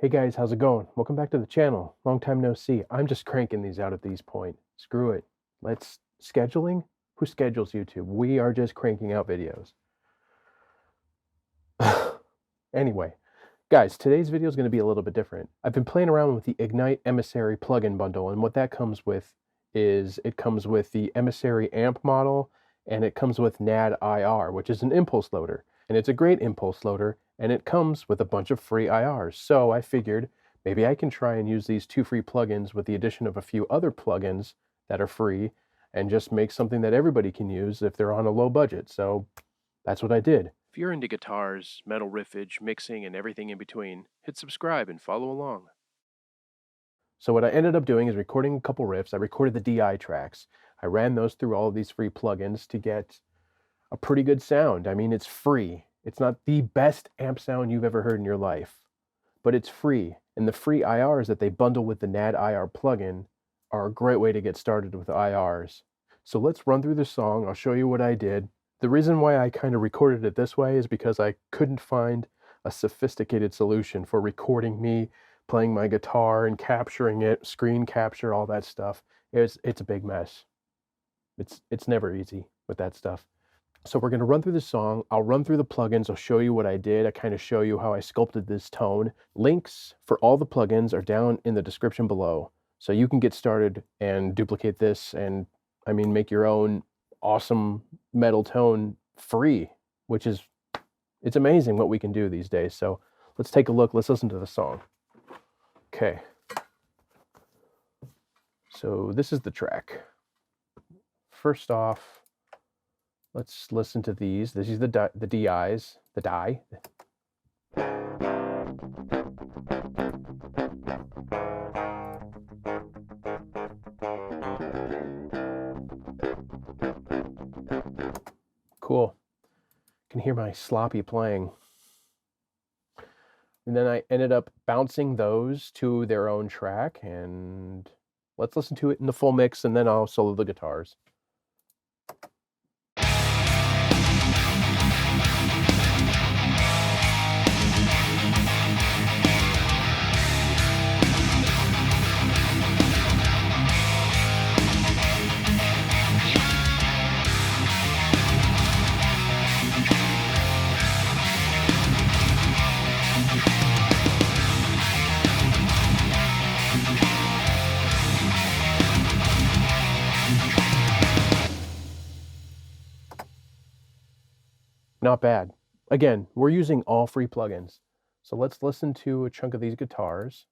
Hey guys, how's it going? Welcome back to the channel. Long time no see. I'm just cranking these out at these point. Screw it. Let's scheduling? Who schedules YouTube? We are just cranking out videos. Anyway, guys, today's video is going to be a little bit different. I've been playing around with the Ignite Emissary Plug-In Bundle, and what that comes with is it comes with the Emissary amp model, and it comes with NadIR, which is an impulse loader. And it's a great impulse loader, and it comes with a bunch of free IRs. So I figured maybe I can try and use these 2 free plugins with the addition of a few other plugins that are free and just make something that everybody can use if they're on a low budget. So that's what I did. If you're into guitars, metal riffage, mixing, and everything in between, hit subscribe and follow along. So what I ended up doing is recording a couple riffs. I recorded the DI tracks. I ran those through all of these free plugins to get a pretty good sound. I mean, it's free. It's not the best amp sound you've ever heard in your life, but it's free. And the free IRs that they bundle with the NadIR plugin are a great way to get started with IRs. So let's run through the song. I'll show you what I did. The reason why I kind of recorded it this way is because I couldn't find a sophisticated solution for recording me playing my guitar and capturing it, screen capture, all that stuff. It's a big mess. It's never easy with that stuff. So we're going to run through the song. I'll run through the plugins. I'll show you what I did. I kind of show you how I sculpted this tone. Links for all the plugins are down in the description below. So you can get started and duplicate this and, I mean, make your own awesome metal tone free, which is, it's amazing what we can do these days. So let's take a look. Let's listen to the song. Okay. So this is the track. First off, let's listen to these. This is the DIs, the die. Cool. You can hear my sloppy playing. And then I ended up bouncing those to their own track, and let's listen to it in the full mix, and then I'll solo the guitars. Not bad. Again, we're using all free plugins. So let's listen to a chunk of these guitars.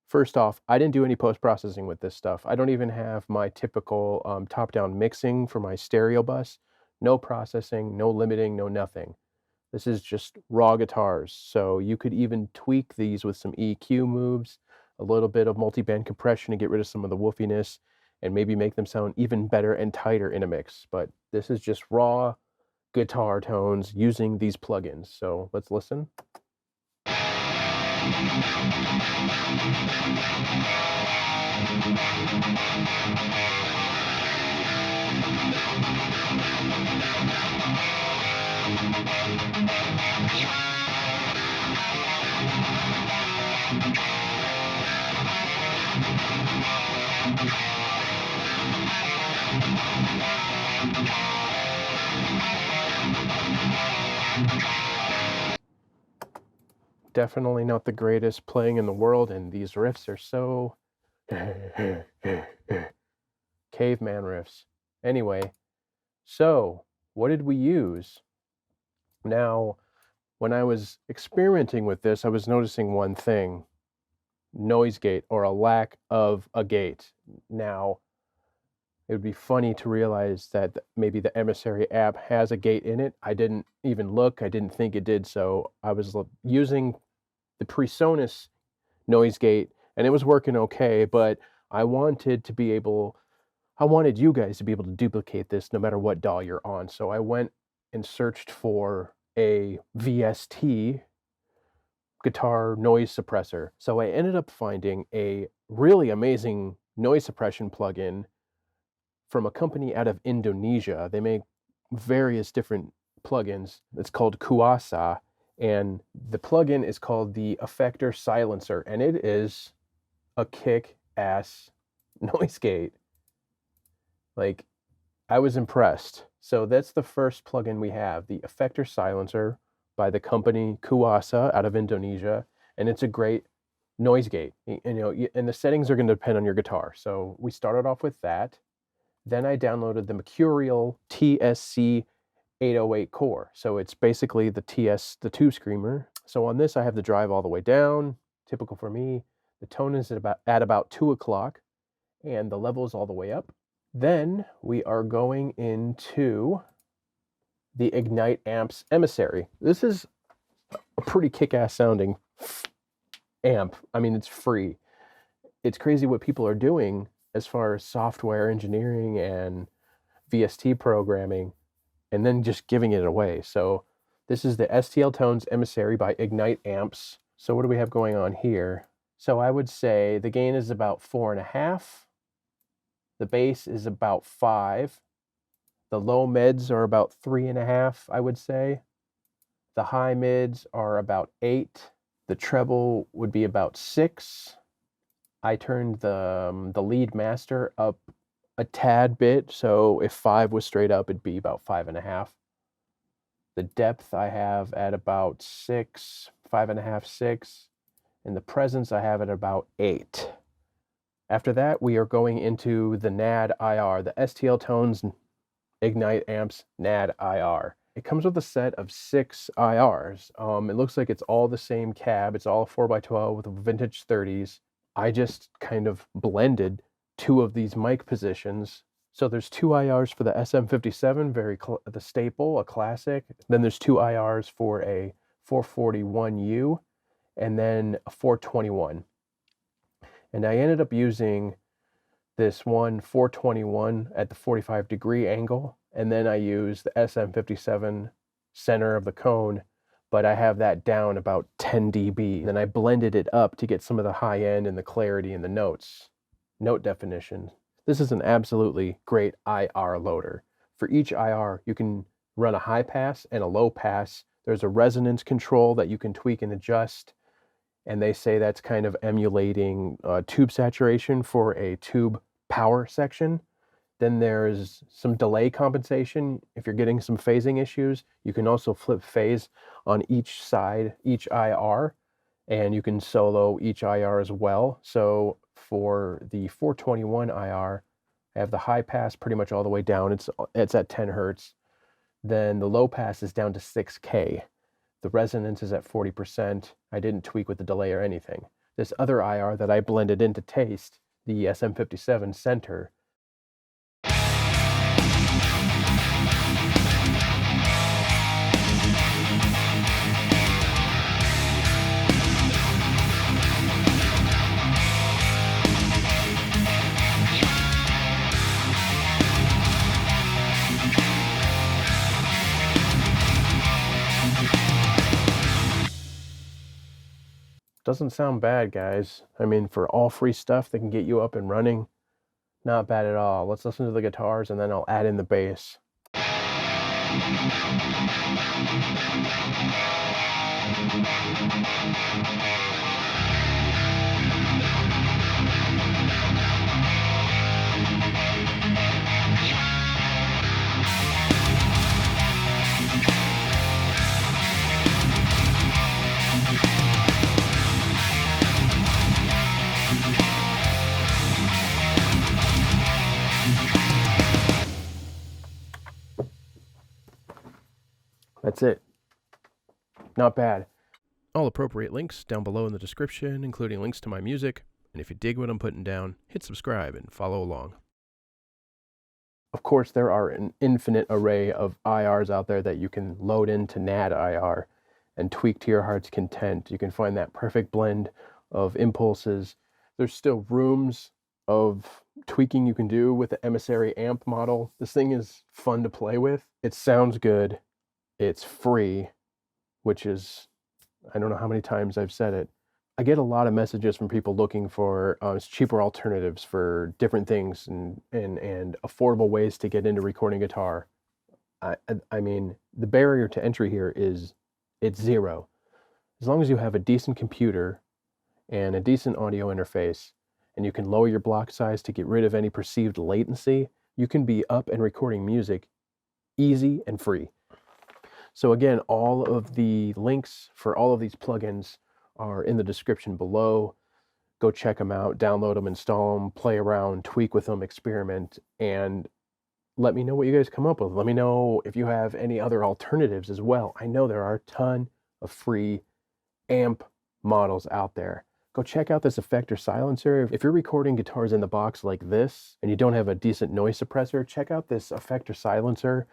First off, I didn't do any post-processing with this stuff. I don't even have my typical top-down mixing for my stereo bus. No processing, no limiting, no nothing. This is just raw guitars. So you could even tweak these with some EQ moves, a little bit of multi-band compression to get rid of some of the woofiness, and maybe make them sound even better and tighter in a mix. But this is just raw guitar tones using these plugins. So let's listen. Definitely not the greatest playing in the world, and these riffs are so caveman riffs. Anyway, so what did we use? Now, when I was experimenting with this, I was noticing one thing: noise gate, or a lack of a gate. Now, it would be funny to realize that maybe the Emissary app has a gate in it. I didn't even look. I didn't think it did. So I was using the PreSonus noise gate, and it was working okay, but I wanted you guys to be able to duplicate this no matter what DAW you're on. So I went and searched for a VST guitar noise suppressor. So I ended up finding a really amazing noise suppression plugin from a company out of Indonesia. They make various different plugins. It's called Kuassa, and the plugin is called the Effector Silencer, and it is a kick-ass noise gate. Like, I was impressed. So that's the first plugin we have, the Effector Silencer by the company Kuassa out of Indonesia, and it's a great noise gate. And the settings are going to depend on your guitar. So we started off with that. Then I downloaded the Mercuriall TS808 core. So it's basically the tube screamer. So on this, I have the drive all the way down, typical for me. The tone is at about 2 o'clock, and the level is all the way up. Then we are going into the Ignite Amps Emissary. This is a pretty kick-ass sounding amp. I mean, it's free. It's crazy what people are doing as far as software engineering and VST programming, and then just giving it away. So this is the STL Tones Emissary by Ignite Amps. So what do we have going on here? So I would say the gain is about 4.5. The bass is about 5. The low mids are about 3.5, I would say. The high mids are about 8. The treble would be about 6. I turned the lead master up a tad bit, so if 5 was straight up, it'd be about 5.5. The depth I have at about 6, 5.5, 6. And the presence I have at about 8. After that, we are going into the NadIR, the STL Tones Ignite Amps NadIR. It comes with a set of 6 IRs. It looks like it's all the same cab. It's all 4x12 with vintage 30s. I just kind of blended 2 of these mic positions. So there's 2 IRs for the SM57, the staple, a classic. Then there's 2 IRs for a 441U, and then a 421. And I ended up using this one 421 at the 45-degree angle, and then I used the SM57 center of the cone, but I have that down about 10 dB. Then I blended it up to get some of the high end and the clarity in the notes, note definition. This is an absolutely great IR loader. For each IR, you can run a high pass and a low pass. There's a resonance control that you can tweak and adjust, and they say that's kind of emulating tube saturation for a tube power section. Then there's some delay compensation. If you're getting some phasing issues, you can also flip phase on each side, each IR, and you can solo each IR as well. So for the 421 IR, I have the high pass pretty much all the way down. It's at 10 hertz. Then the low pass is down to 6K. The resonance is at 40%. I didn't tweak with the delay or anything. This other IR that I blended into taste, the SM57 center, doesn't sound bad, guys. I mean, for all free stuff that can get you up and running, not bad at all. Let's listen to the guitars and then I'll add in the bass. That's it. Not bad. All appropriate links down below in the description, including links to my music. And if you dig what I'm putting down, hit subscribe and follow along. Of course, there are an infinite array of IRs out there that you can load into NadIR and tweak to your heart's content. You can find that perfect blend of impulses. There's still rooms of tweaking you can do with the Emissary amp model. This thing is fun to play with. It sounds good. It's free, which is, I don't know how many times I've said it. I get a lot of messages from people looking for cheaper alternatives for different things and affordable ways to get into recording guitar. I mean, the barrier to entry here it's zero. As long as you have a decent computer and a decent audio interface, and you can lower your block size to get rid of any perceived latency, you can be up and recording music easy and free. So again, all of the links for all of these plugins are in the description below. Go check them out, download them, install them, play around, tweak with them, experiment, and let me know what you guys come up with. Let me know if you have any other alternatives as well. I know there are a ton of free amp models out there. Go check out this Effector Silencer. If you're recording guitars in the box like this and you don't have a decent noise suppressor, check out this Effector Silencer.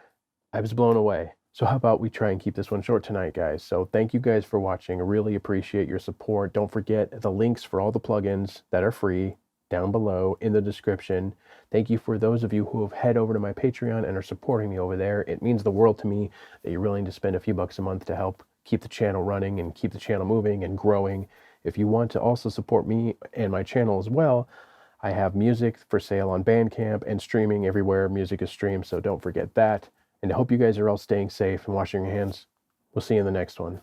I was blown away. So how about we try and keep this one short tonight, guys? So thank you guys for watching. I really appreciate your support. Don't forget the links for all the plugins that are free down below in the description. Thank you for those of you who have head over to my Patreon and are supporting me over there. It means the world to me that you're willing to spend a few bucks a month to help keep the channel running and keep the channel moving and growing. If you want to also support me and my channel as well, I have music for sale on Bandcamp and streaming everywhere music is streamed, so don't forget that. And I hope you guys are all staying safe and washing your hands. We'll see you in the next one.